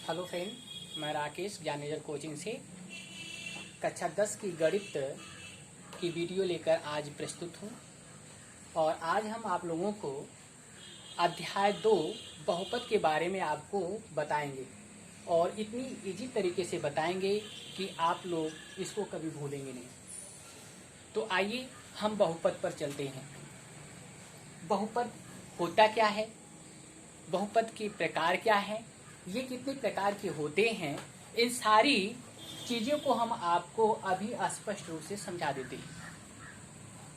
Hello friend, मैं Rakesh Dnyanejar coaching से कक्षा 10 की गणित की वीडियो लेकर आज प्रस्तुत हूँ। और आज हम आप लोगों को अध्याय 2 बहुपद के बारे में आपको बताएंगे और इतनी इजी तरीके से बताएंगे कि आप लोग इसको कभी भूलेंगे नहीं। तो आइए हम बहुपद पर चलते हैं। बहुपद होता क्या है, बहुपद के प्रकार क्या है, ये कितने प्रकार के होते हैं, इन सारी चीज़ों को हम आपको अभी स्पष्ट रूप से समझा देते हैं।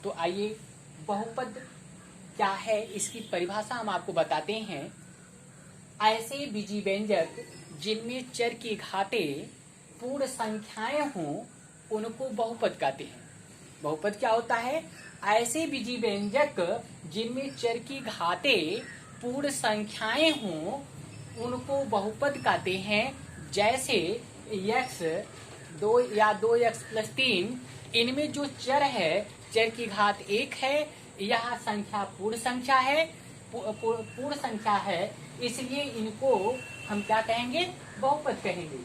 तो आइए बहुपद क्या है इसकी परिभाषा हम आपको बताते हैं। ऐसे बीजी व्यंजक जिनमें चर की घातें पूर्ण संख्याएं हों उनको बहुपद कहते हैं। बहुपद क्या होता है? ऐसे बीजी व्यंजक जिनमें चर की घातें पूर्ण संख्याएं हों उनको बहुपद कहते हैं। जैसे x 2 या 2x+3, इनमें जो चर है चर की घात 1 है, यह संख्या पूर्ण संख्या है, पूर्ण संख्या है, इसलिए इनको हम क्या कहेंगे? बहुपद कहेंगे।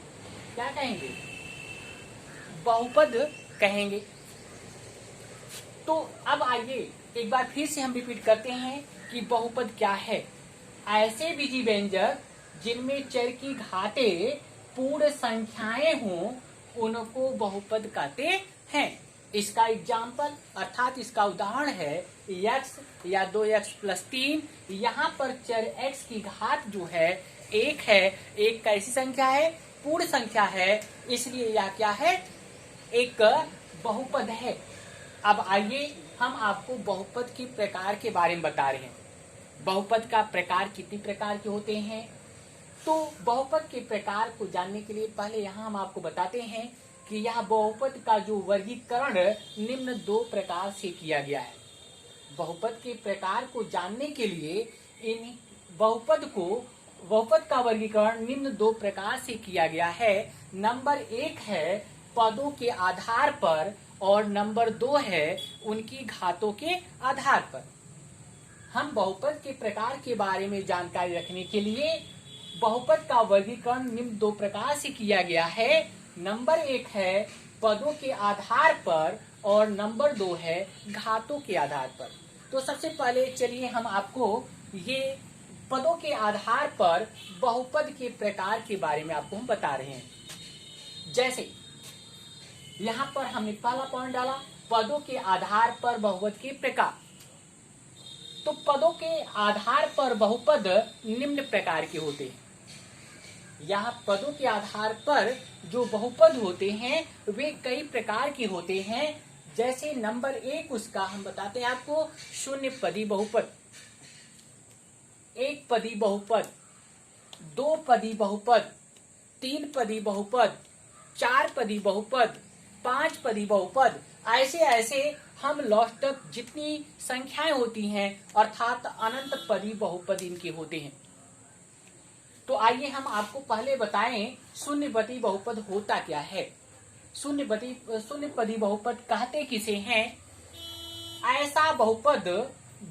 क्या कहेंगे? बहुपद कहेंगे। तो अब आइए एक बार फिर से हम रिपीट करते हैं कि बहुपद क्या है। ऐसे बीजी व्यंजक जिनमें चर की घातें पूर्ण संख्याएं हों उनको बहुपद कहते हैं। इसका एग्जाम्पल अर्थात इसका उदाहरण है x या 2x+3। यहाँ पर चर x की घात जो है 1 है। एक कैसी संख्या है? पूर्ण संख्या है, इसलिए यह क्या है? एक बहुपद है। अब आइए हम आपको बहुपद के प्रकार के बारे में बता रहे हैं। बहुपद का प्रकार कितने प्रकार के होते हैं? तो बहुपद के प्रकार को जानने के लिए पहले यहाँ हम आपको बताते हैं कि यह बहुपद का जो वर्गीकरण निम्न 2 प्रकार से किया गया है। बहुपद के प्रकार को जानने के लिए इन बहुपद का वर्गीकरण निम्न 2 प्रकार से किया गया है। नंबर 1 है पदों के आधार पर और नंबर 2 है उनकी घातों के आधार पर। हम बहुपद के प्रकार के बारे में जानकारी रखने के लिए बहुपद का वर्गीकरण निम्न 2 प्रकार से किया गया है। नंबर 1 है पदों के आधार पर और नंबर 2 है घातों के आधार पर। तो सबसे पहले चलिए हम आपको ये पदों के आधार पर बहुपद के प्रकार के बारे में आपको हम बता रहे हैं। जैसे यहाँ पर हमने पहला पॉइंट डाला, पदों के आधार पर बहुपद के प्रकार। तो पदों के आधार पर बहुपद निम्न प्रकार के होते हैं। यहाँ पदों के आधार पर जो बहुपद होते हैं वे कई प्रकार के होते हैं। जैसे नंबर 1 उसका हम बताते हैं आपको, शून्य पदी बहुपद, 1 पदी बहुपद, 2 पदी बहुपद, 3 पदी बहुपद, 4 पदी बहुपद, 5 पदी बहुपद। ऐसे ऐसे हम लास्ट तक जितनी संख्याएं होती हैं अर्थात अनंत पदी बहुपद इनके होते हैं। तो आइए हम आपको पहले बताएं शून्य पदी बहुपद होता क्या है। शून्य पदी बहुपद कहते किसे हैं? ऐसा बहुपद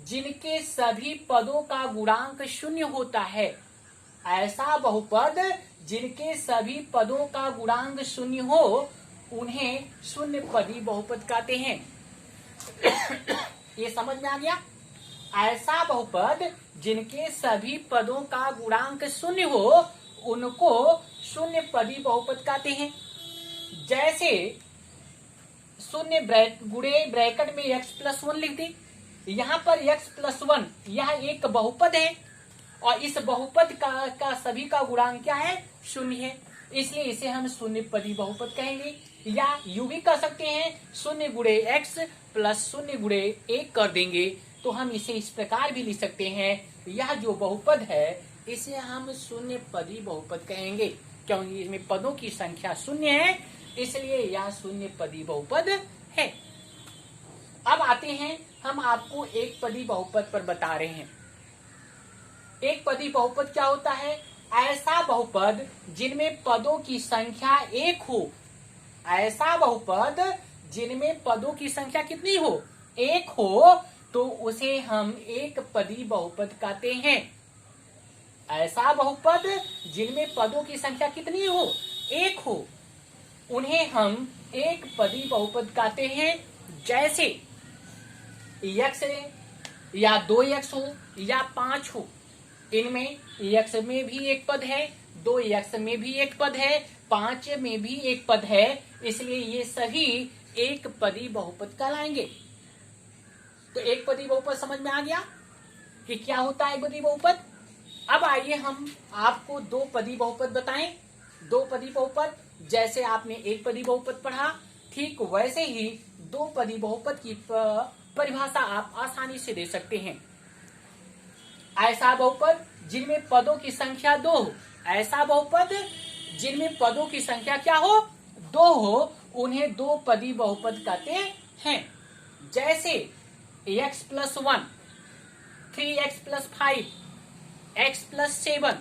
जिनके सभी पदों का गुणांक शून्य होता है। ऐसा बहुपद जिनके सभी पदों का गुणांक शून्य हो उन्हें शून्य पदी बहुपद कहते हैं। ये समझ में आ गया? ऐसा बहुपद जिनके सभी पदों का गुणांक शून्य हो उनको शून्य पदी बहुपद कहते हैं। जैसे शून्य गुणे ब्रैकेट में x+1 लिख दी। यहाँ पर x+1 यह एक बहुपद है और इस बहुपद का सभी का गुणांक क्या है? शून्य है, इसलिए इसे हम शून्य पदी बहुपद कहेंगे। या यूं भी कह सकते हैं शून्य गुणे x प्लस शून्य गुणे 1 कर देंगे तो हम इसे इस प्रकार भी लिख सकते हैं, यह जो बहुपद है इसे हम शून्य पदी बहुपद कहेंगे। क्योंकि इसमें पदों की संख्या शून्य है, इसलिए यह शून्य पदी बहुपद है। अब आते हैं हम आपको एक पदी बहुपद पर बता रहे हैं। एक पदी बहुपद क्या होता है? ऐसा बहुपद जिनमें पदों की संख्या 1 हो। ऐसा बहुपद जिनमें पदों की संख्या कितनी हो? 1 हो, तो उसे हम एक पदी बहुपद कहते हैं। ऐसा बहुपद जिनमें पदों की संख्या कितनी हो, एक हो, उन्हें हम एक पदी बहुपद कहते हैं। जैसे x या 2x हो या 5 हो, इनमें x में भी एक पद है, 2x में भी एक पद है, 5 में भी एक पद है, इसलिए ये सभी एक पदी बहुपद कहलाएंगे। तो एक पदी बहुपद समझ में आ गया कि क्या होता है एक पदी बहुपद। अब आइए हम आपको दो पदी बहुपद बताएं। दो पदी बहुपद, जैसे आपने एक पदी बहुपद पढ़ा, ठीक वैसे ही दो पदी बहुपद की परिभाषा आप आसानी से दे सकते हैं। ऐसा बहुपद जिनमें पदों की संख्या 2 हो, ऐसा बहुपद जिनमें पदों की संख्या क्या हो, 2 हो, उन्हें दो पदी बहुपद कहते हैं। जैसे x+1, 3x+5, x+7।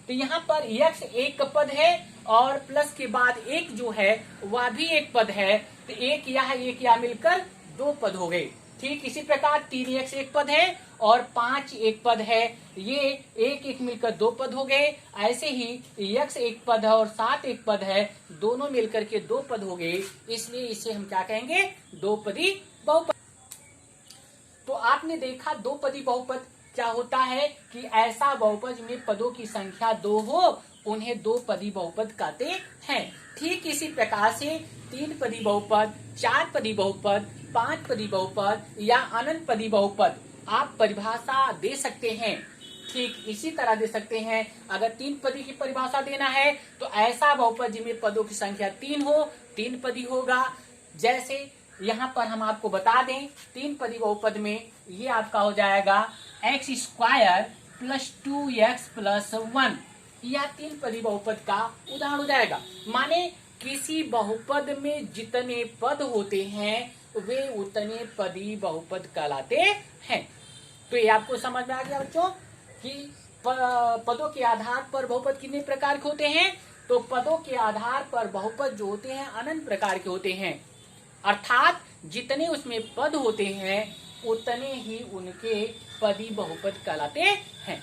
तो यहाँ पर x एक पद है और प्लस के बाद एक जो है वह भी एक पद है, तो एक या मिलकर दो पद हो गए। ठीक इसी प्रकार 3x एक पद है और 5 एक पद है, ये एक मिलकर दो पद हो गए। ऐसे ही x एक पद है और 7 एक पद है, दोनों मिलकर के दो पद हो गए, इसलिए इसे हम क्या कहेंगे, दो पदी बहुपद। तो आपने देखा दो पदी बहुपद क्या होता है कि ऐसा बहुपद में पदों की संख्या 2 हो, उन्हें दो पदी बहुपद कहते हैं। ठीक इसी प्रकार से 3 पदी बहुपद, 4 पदी बहुपद, 5 पदी बहुपद या अनंत पदी बहुपद आप परिभाषा दे सकते हैं। ठीक इसी तरह दे सकते हैं। अगर 3 पदी की परिभाषा देना है तो ऐसा बहुपद जिनमें पदों की संख्या 3 हो, 3 पदी होगा। जैसे यहाँ पर हम आपको बता दें, 3 पदी बहुपद में ये आपका हो जाएगा x² + 2x + 1, यह 3 पदी बहुपद का उदाहरण हो जाएगा। माने किसी बहुपद में जितने पद होते हैं वे उतने पदी बहुपद कहलाते हैं। तो ये आपको समझ में आ गया बच्चों कि पदों के आधार पर बहुपद कितने प्रकार के होते हैं। तो पदों के आधार पर बहुपद जो होते हैं अनंत प्रकार के होते हैं, अर्थात जितने उसमें पद होते हैं उतने ही उनके पदी बहुपद कहलाते हैं।